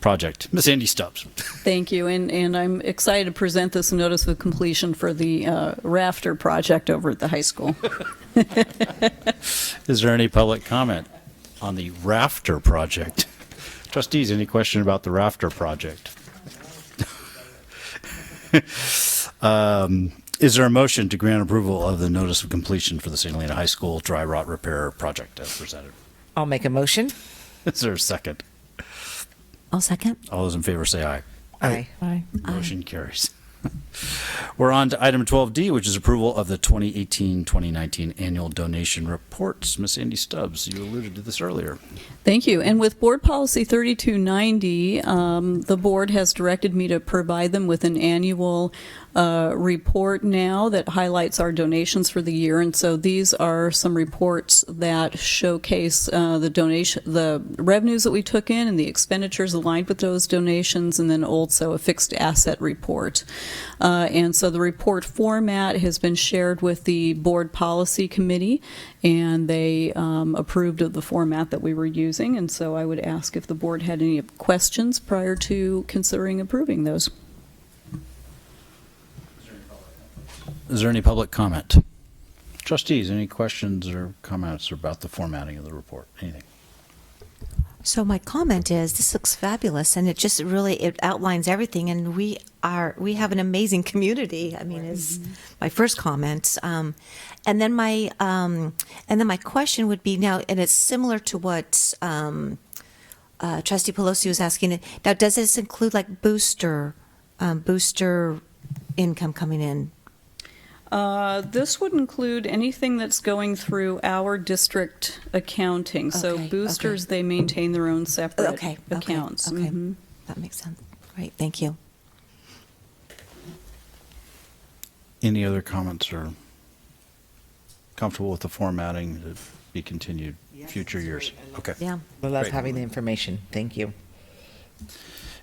project. Miss Andy Stubbs. Thank you, and I'm excited to present this notice of completion for the rafter project over at the high school. Is there any public comment on the rafter project? Trustees, any question about the rafter project? Is there a motion to grant approval of the notice of completion for the St. Helena High School dry rot repair project as presented? I'll make a motion. Is there a second? I'll second. All those in favor say aye. Aye. Aye. Motion carries. We're on to item 12D, which is approval of the 2018-2019 annual donation reports. Miss Andy Stubbs, you alluded to this earlier. Thank you. And with Board Policy 3290, the board has directed me to provide them with an annual report now that highlights our donations for the year. And so these are some reports that showcase the revenues that we took in and the expenditures aligned with those donations, and then also a fixed asset report. And so the report format has been shared with the Board Policy Committee, and they approved of the format that we were using. And so I would ask if the board had any questions prior to considering approving those. Is there any public comment? Trustees, any questions or comments about the formatting of the report? Anything? So my comment is, this looks fabulous, and it just really, it outlines everything, and we have an amazing community. I mean, is my first comment. And then my question would be now, and it's similar to what Trustee Pelosi was asking. Now, does this include like booster income coming in? This would include anything that's going through our district accounting. So Okay, boosters, okay. they maintain their own separate Okay, accounts. Okay, Mhm. that makes sense. Great, thank you. Any other comments or comfortable with the formatting to be continued future years? Okay. Yeah. I love Great. having the information. Thank you.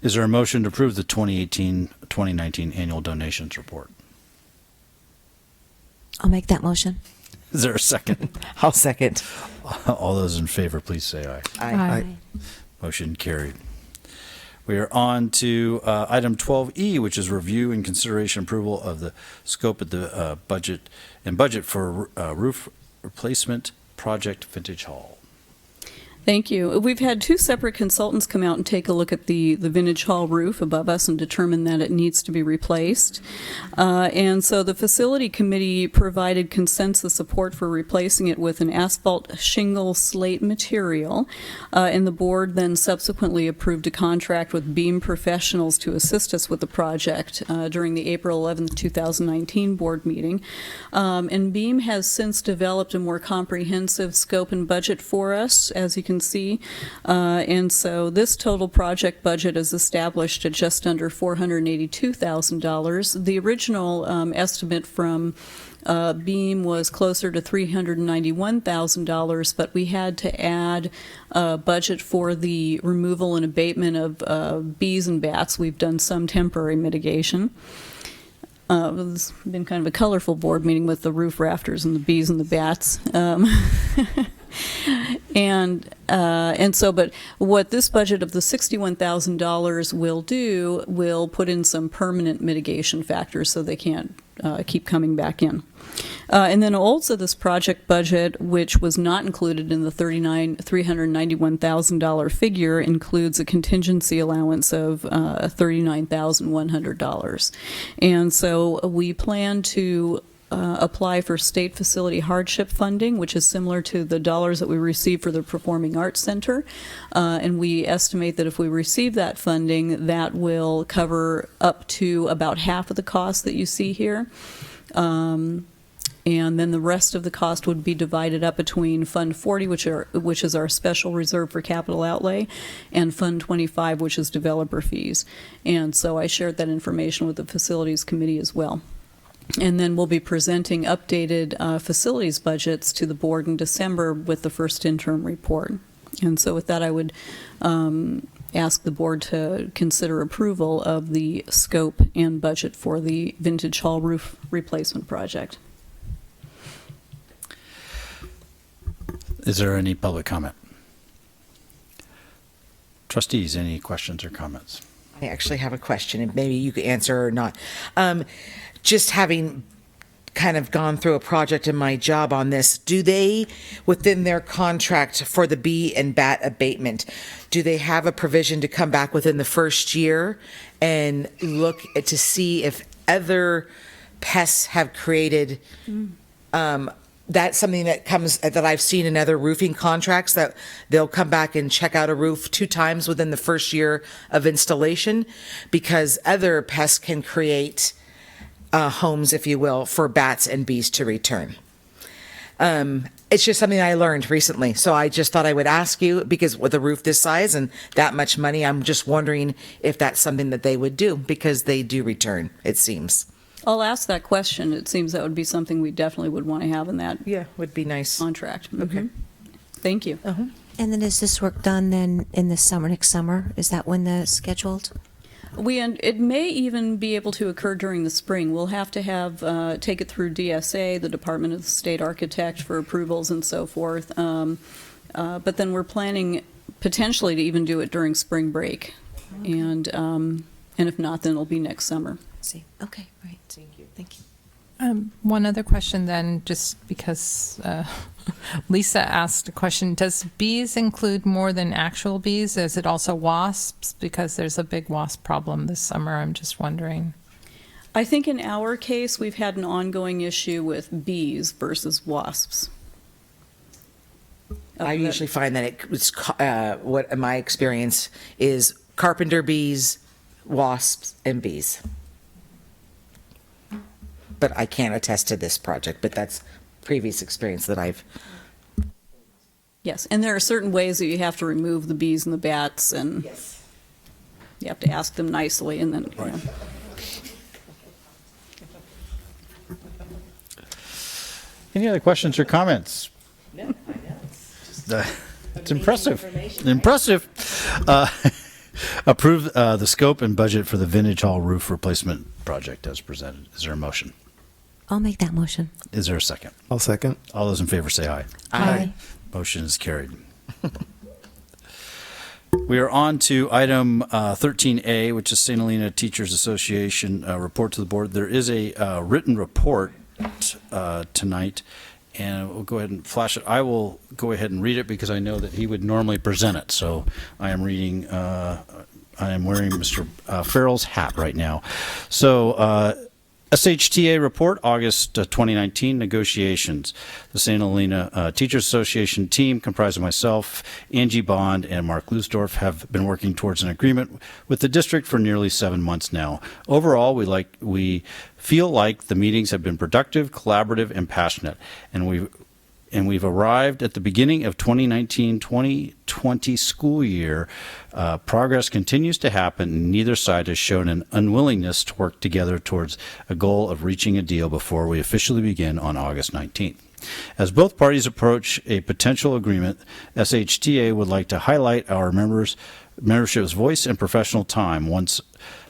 Is there a motion to approve the 2018-2019 annual donations report? I'll make that motion. Is there a second? I'll second. All those in favor, please say aye. Aye. Motion carried. We are on to item 12E, which is review and consideration approval of the scope of the budget for roof replacement project Vintage Hall. Thank you. We've had two separate consultants come out and take a look at the Vintage Hall roof above us and determine that it needs to be replaced. And so the facility committee provided consensus support for replacing it with an asphalt shingle slate material. And the board then subsequently approved a contract with Beam Professionals to assist us with the project during the April 11th, 2019 board meeting. And Beam has since developed a more comprehensive scope and budget for us, as you can see. And so this total project budget is established at just under $482,000. The original estimate from Beam was closer to $391,000, but we had to add a budget for the removal and abatement of bees and bats. We've done some temporary mitigation. It's been kind of a colorful board meeting with the roof rafters and the bees and the bats. But what this budget of the $61,000 will do will put in some permanent mitigation factors so they can't keep coming back in. And then also this project budget, which was not included in the $391,000 figure, includes a contingency allowance of $39,100. And so we plan to apply for state facility hardship funding, which is similar to the dollars that we receive for the Performing Arts Center. And we estimate that if we receive that funding, that will cover up to about half of the cost that you see here. And then the rest of the cost would be divided up between Fund 40, which is our special reserve for capital outlay, and Fund 25, which is developer fees. And so I shared that information with the Facilities Committee as well. And then we'll be presenting updated facilities budgets to the board in December with the first interim report. And so with that, I would ask the board to consider approval of the scope and budget for the Vintage Hall roof replacement project. Is there any public comment? Trustees, any questions or comments? I actually have a question, and maybe you could answer or not. Just having kind of gone through a project in my job on this, do they, within their contract for the bee and bat abatement, do they have a provision to come back within the first year and look to see if other pests have created that's something that I've seen in other roofing contracts, that they'll come back and check out a roof 2 times within the first year of installation, because other pests can create homes, if you will, for bats and bees to return. It's just something I learned recently, so I just thought I would ask you, because with a roof this size and that much money, I'm just wondering if that's something that they would do, because they do return, it seems. I'll ask that question. It seems that would be something we definitely would want to have in that would be nice contract. Okay. Thank you. Uh-huh. And then is this work done then in the summer, next summer? Is that when the scheduled? It may even be able to occur during the spring. We'll have to take it through DSA, the Department of the State Architect, for approvals and so forth. But then we're planning potentially to even do it during spring break, and if not, then it'll be next summer. See. Okay, great. Thank you. Thank you. One other question then, just because Lisa asked a question. Does bees include more than actual bees? Is it also wasps? Because there's a big wasp problem this summer. I'm just wondering. I think in our case, we've had an ongoing issue with bees versus wasps. I usually find that it's what my experience is: carpenter bees, wasps, and bees. But I can't attest to this project, but that's previous experience that I've. Yes, and there are certain ways that you have to remove the bees and the bats, and you have to ask them nicely, and then. Right. Any other questions or comments? No, I know. It's impressive. Impressive. Approve the scope and budget for the Vintage Hall roof replacement project as presented. Is there a motion? I'll make that motion. Is there a second? I'll second. All those in favor say aye. Aye. Motion is carried. We are on to item 13A, which is St. Helena Teachers Association report to the board. There is a written report tonight, and we'll go ahead and flash it. I will go ahead and read it because I know that he would normally present it. So I am reading, I am wearing Mr. Farrell's hat right now. So SHTA report, August 2019, negotiations. The St. Helena Teachers Association team, comprised of myself, Angie Bond, and Mark Lusdorf, have been working towards an agreement with the district for nearly 7 months now. Overall, we feel like the meetings have been productive, collaborative, and passionate, and we've arrived at the beginning of 2019-2020 school year. Progress continues to happen, and neither side has shown an unwillingness to work together towards a goal of reaching a deal before we officially begin on August 19th. As both parties approach a potential agreement, SHTA would like to highlight our membership's voice and professional time. Once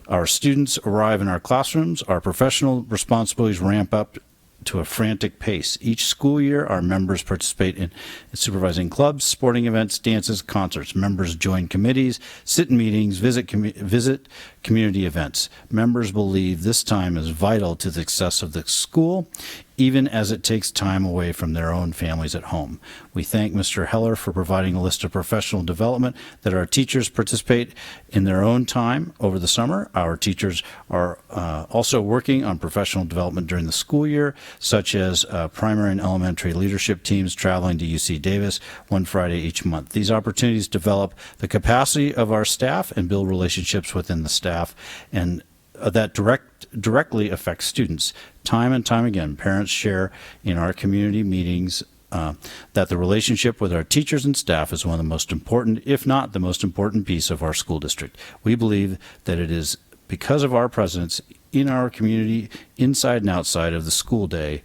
our students arrive in our classrooms, our professional responsibilities ramp up to a frantic pace. Each school year, our members participate in supervising clubs, sporting events, dances, concerts. Members join committees, sit in meetings, visit community events. Members believe this time is vital to the success of the school. even as it takes time away from their own families at home. We thank Mr. Heller for providing a list of professional development that our teachers participate in their own time over the summer. Our teachers are also working on professional development during the school year, such as primary and elementary leadership teams traveling to UC Davis one Friday each month. These opportunities develop the capacity of our staff and build relationships within the staff, and that directly affects students. Time and time again, parents share in our community meetings that the relationship with our teachers and staff is one of the most important, if not the most important piece of our school district. We believe that it is because of our presence in our community, inside and outside of the school day.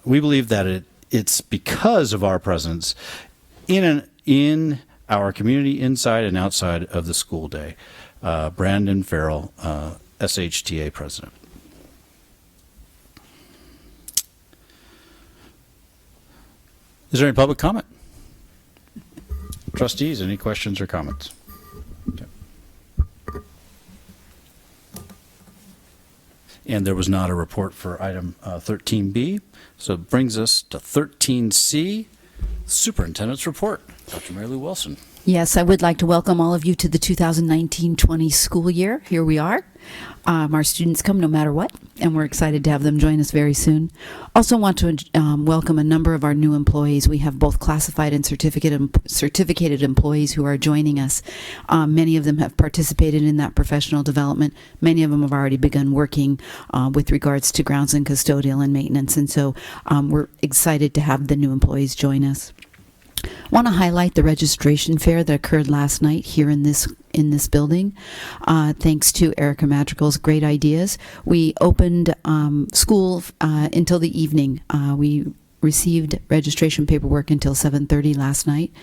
We believe that it's because of our presence in our community, inside and outside of the school day. Brandon Farrell, SHTA president. Is there any public comment? Trustees, any questions or comments? Okay. And there was not a report for item 13B, so it brings us to 13C, Superintendent's Report. Dr. Mary Lou Wilson. Yes, I would like to welcome all of you to the 2019-20 school year. Here we are. Our students come no matter what, and we're excited to have them join us very soon. Also want to welcome a number of our new employees. We have both classified and certificated employees who are joining us. Many of them have participated in that professional development. Many of them have already begun working with regards to grounds and custodial and maintenance, and so we're excited to have the new employees join us. Want to highlight the registration fair that occurred last night here in this building. Thanks to Erica Madrigal's great ideas, we opened school until the evening. We received registration paperwork until 7:30 last night.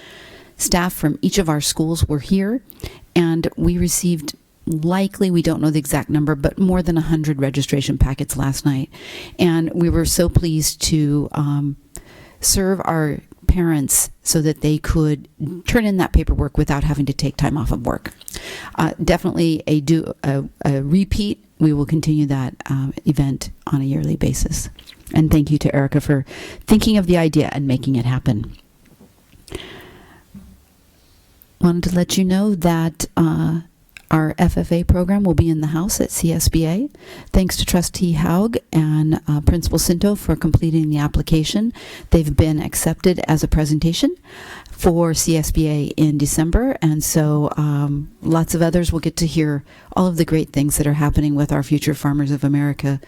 Staff from each of our schools were here, and we received, likely, we don't know the exact number, but more than 100 registration packets last night. And we were so pleased to serve our parents so that they could turn in that paperwork without having to take time off of work. Definitely a repeat. We will continue that event on a yearly basis. And thank you to Erica for thinking of the idea and making it happen. Wanted to let you know that our FFA program will be in the house at CSBA. Thanks to Trustee Haug and Principal Cinto for completing the application. They've been accepted as a presentation for CSBA in December, and so lots of others will get to hear all of the great things that are happening with our Future Farmers of America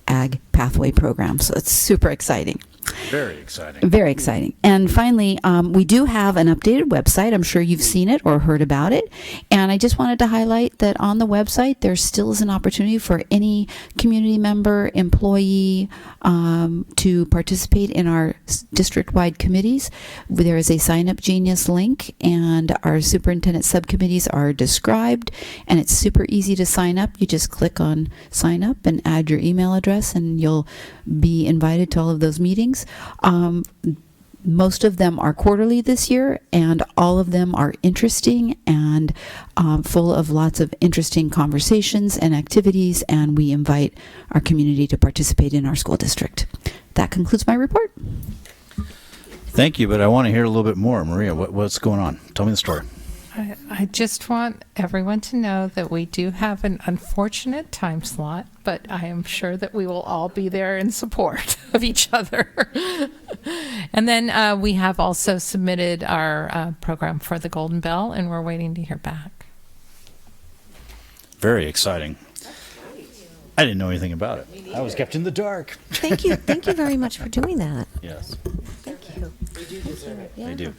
Ag Pathway program. So it's super exciting. Very exciting. Very exciting. And finally, we do have an updated website. I'm sure you've seen it or heard about it. And I just wanted to highlight that on the website, there still is an opportunity for any community member, employee to participate in our district-wide committees. There is a Sign Up Genius link, and our superintendent subcommittees are described, and it's super easy to sign up. You just click on Sign Up and add your email address, and you'll be invited to all of those meetings. Most of them are quarterly this year, and all of them are interesting and full of lots of interesting conversations and activities, and we invite our community to participate in our school district. That concludes my report. Thank you, but I want to hear a little bit more. Maria, what's going on? Tell me the story. I just want everyone to know that we do have an unfortunate time slot, but I am sure that we will all be there in support of each other. And then we have also submitted our program for the Golden Bell, and we're waiting to hear back. Very exciting. I didn't know anything about it. I was kept in the dark. Thank you. Thank you very much for doing that. Yes, Thank you. They do deserve it. Yeah. they do.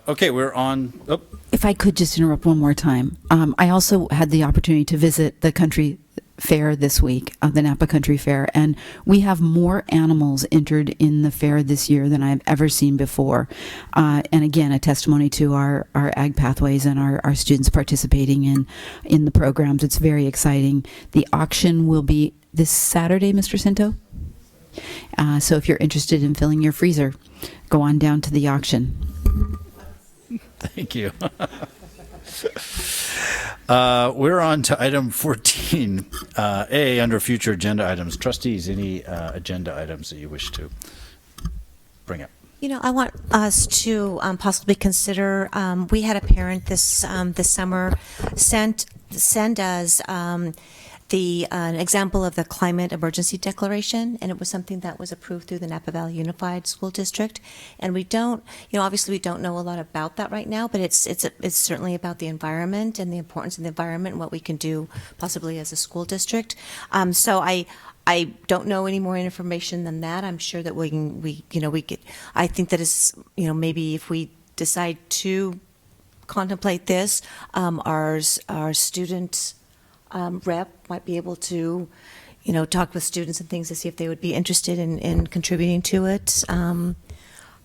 Okay, we're on. Oh, If I could just interrupt one more time. I also had the opportunity to visit the country fair this week, the Napa Country Fair, and we have more animals entered in the fair this year than I've ever seen before. And again, a testimony to our Ag Pathways and our students participating in the programs. It's very exciting. The auction will be this Saturday, Mr. Cinto. So if you're interested in filling your freezer, go on down to the auction. thank you. We're on to item 14, A, under future agenda items. Trustees, any agenda items that you wish to bring up? You know, I want us to possibly consider. We had a parent this summer send us an example of the climate emergency declaration, and it was something that was approved through the Napa Valley Unified School District. And we don't, obviously we don't know a lot about that right now, but it's certainly about the environment and the importance of the environment and what we can do possibly as a school district. So I don't know any more information than that. I'm sure that I think that is, maybe if we decide to contemplate this, our student rep might be able to, talk with students and things to see if they would be interested in contributing to it.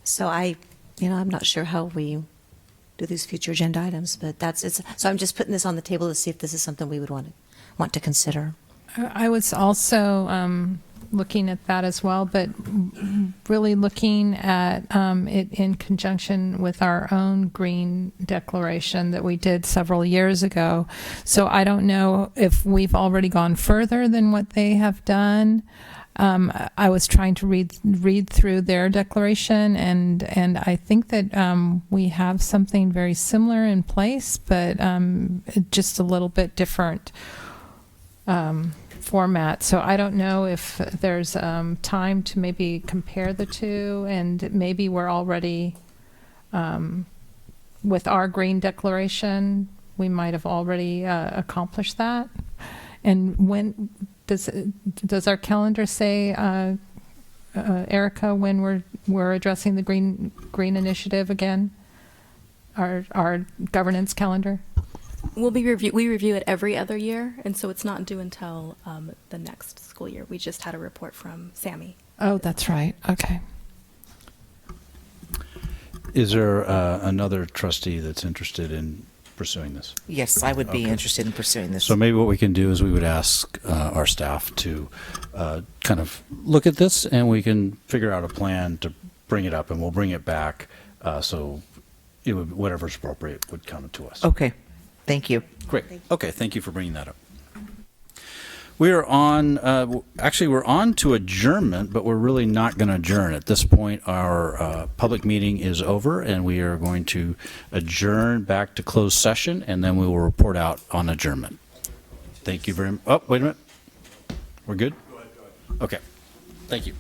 So I'm not sure how we do these future agenda items, but so I'm just putting this on the table to see if this is something we would want to consider. I was also looking at that as well, but really looking at it in conjunction with our own green declaration that we did several years ago. So I don't know if we've already gone further than what they have done. I was trying to read through their declaration, and I think that we have something very similar in place, but just a little bit different format. So I don't know if there's time to maybe compare the two, and maybe we're already with our green declaration, we might have already accomplished that. And when does our calendar say, Erica, when we're addressing the green initiative again? Our governance calendar. We review it every other year, and so it's not due until the next school year. We just had a report from Sammy. Oh, that's right. Okay. Is there another trustee that's interested in pursuing this? Yes, I would be interested in pursuing this. So maybe what we can do is we would ask our staff to kind of look at this, and we can figure out a plan to bring it up, and we'll bring it back so whatever's appropriate would come to us. Okay. Thank you. Great. Okay, thank you for bringing that up. We are on, actually we're on to adjournment, but we're really not going to adjourn. At this point, our public meeting is over, and we are going to adjourn back to closed session, and then we will report out on adjournment. Thank you very much. Oh, wait a minute. We're good? Go ahead. Okay. Thank you.